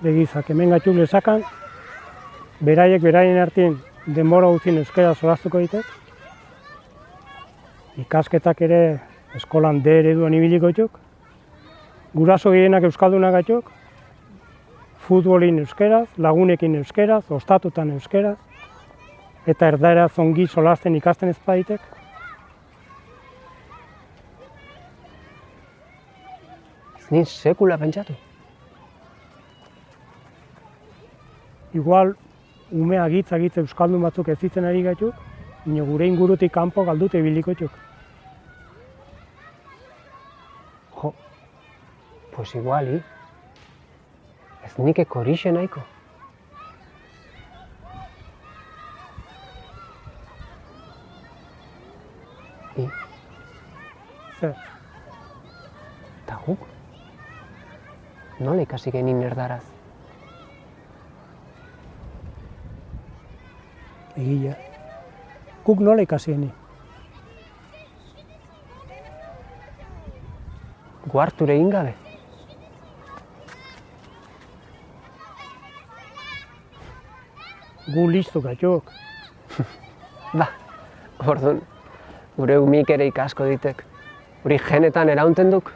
begizak, hemen gatxuk lezakan, beraiek beraien artien denbora guztien euskara solastuko ditek. Ikasketak ere eskolan D ereduan ibiliko dituk. Guraso gehienak euskaldunak gatxuk, futbolin euskeraz, lagunekin euskeraz, ostatutan euskeraz, eta erdaeraz ongi solasten ikasten ez baditek. Ez nin sekula pentsatu. Igual, ume agitz euskaldun batzuk ez ditzen ari gatxuk, baina gure ingurutik kanpo galdute ibiliko dituk. Jo, pues iguali, ez nik horixe nahiko. Zer, Eta guk? Nola ikasi genin erdaraz? egia. Guk nola ikasi geni? Guarture egin gabe? Gu listu gatxuk. Ba, orduan, gure umik ere ikasko ditek. Hori genetan eraunten duk?